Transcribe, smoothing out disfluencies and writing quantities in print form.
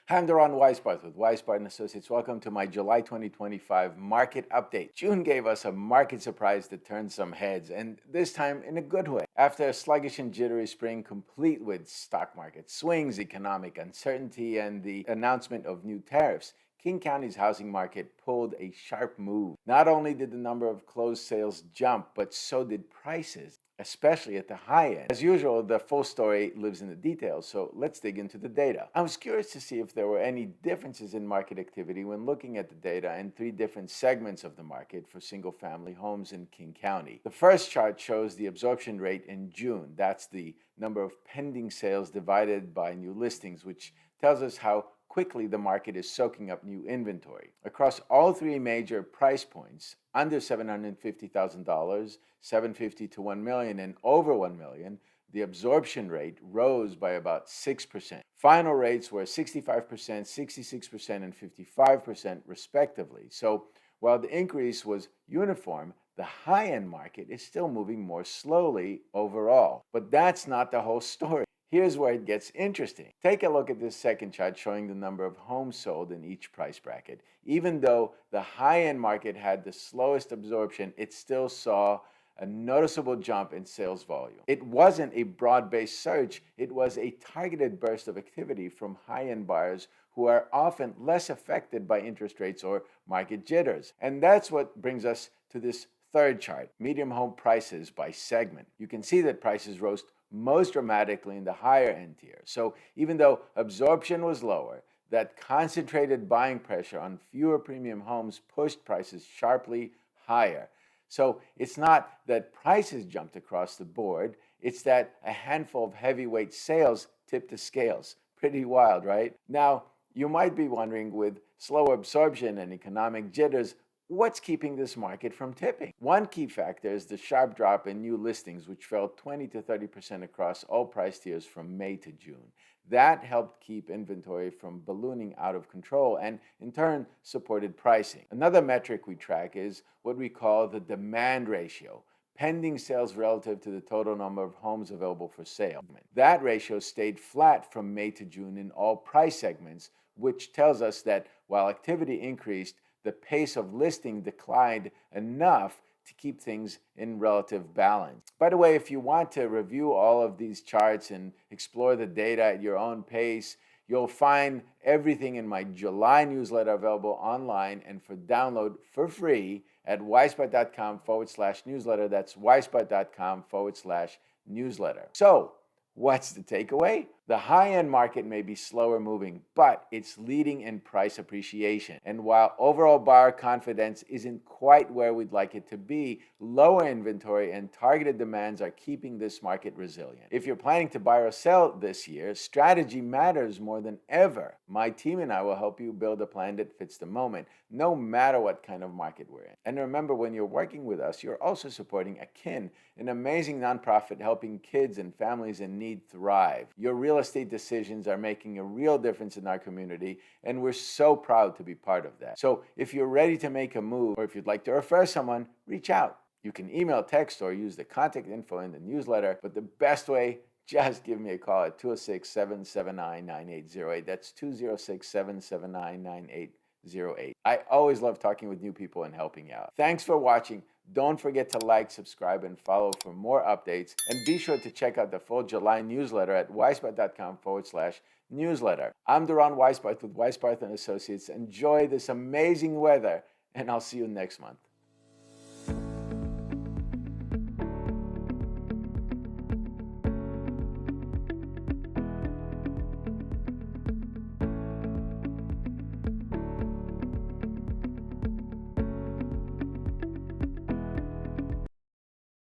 I'm Doron Weisbarth with Weisbarth Associates. Welcome to my July 2025 market update. June gave us a market surprise that turned some heads, and this time in a good way. After a sluggish and jittery spring complete with stock market swings, economic uncertainty, and the announcement of new tariffs, King County's housing market pulled a sharp move. Not only did the number of closed sales jump, but so did prices, especially at the high end. As usual, the full story lives in the details, so let's dig into the data. I was curious to see if there were any differences in market activity when looking at the data in three different segments of the market for single-family homes in King County. The first chart shows the absorption rate in June. That's the number of pending sales divided by new listings, which tells us how quickly the market is soaking up new inventory. Across all three major price points, under $750,000, $750,000 to $1 million, and over $1 million, the absorption rate rose by about 6%. Final rates were 65%, 66%, and 55% respectively. So while the increase was uniform, the high-end market is still moving more slowly overall. But that's not the whole story. Here's where it gets interesting. Take a look at this second chart showing the number of homes sold in each price bracket. Even though the high-end market had the slowest absorption, it still saw a noticeable jump in sales volume. It wasn't a broad-based surge, it was a targeted burst of activity from high-end buyers who are often less affected by interest rates or market jitters. And that's what brings us to this third chart, medium home prices by segment. You can see that prices rose most dramatically in the higher end tier. So even though absorption was lower, that concentrated buying pressure on fewer premium homes pushed prices sharply higher. So it's not that prices jumped across the board, it's that a handful of heavyweight sales tipped the scales. Pretty wild, right? Now, you might be wondering, with slow absorption and economic jitters, what's keeping this market from tipping? One key factor is the sharp drop in new listings, which fell 20 to 30% across all price tiers from May to June. That helped keep inventory from ballooning out of control and, in turn, supported pricing. Another metric we track is what we call the demand ratio, pending sales relative to the total number of homes available for sale. That ratio stayed flat from May to June in all price segments, which tells us that while activity increased, the pace of listing declined enough to keep things in relative balance. By the way, if you want to review all of these charts and explore the data at your own pace, you'll find everything in my July newsletter available online and for download for free at weisbarth.com/newsletter. That's weisbarth.com/newsletter. So, what's the takeaway? The high-end market may be slower moving, but it's leading in price appreciation. And while overall buyer confidence isn't quite where we'd like it to be, lower inventory and targeted demands are keeping this market resilient. If you're planning to buy or sell this year, strategy matters more than ever. My team and I will help you build a plan that fits the moment, no matter what kind of market we're in. And remember, when you're working with us, you're also supporting Akin, an amazing nonprofit helping kids and families in need thrive. Your real estate decisions are making a real difference in our community, and we're so proud to be part of that. So if you're ready to make a move, or if you'd like to refer someone, reach out. You can email, text, or use the contact info in the newsletter, but the best way, just give me a call at 206-779-9808. That's 206-779-9808. I always love talking with new people and helping out. Thanks for watching. Don't forget to like, subscribe, and follow for more updates. And be sure to check out the full July newsletter at weisbarth.com/newsletter. I'm Doron Weisbarth with Weisbarth Associates. Enjoy this amazing weather, and I'll see you next month.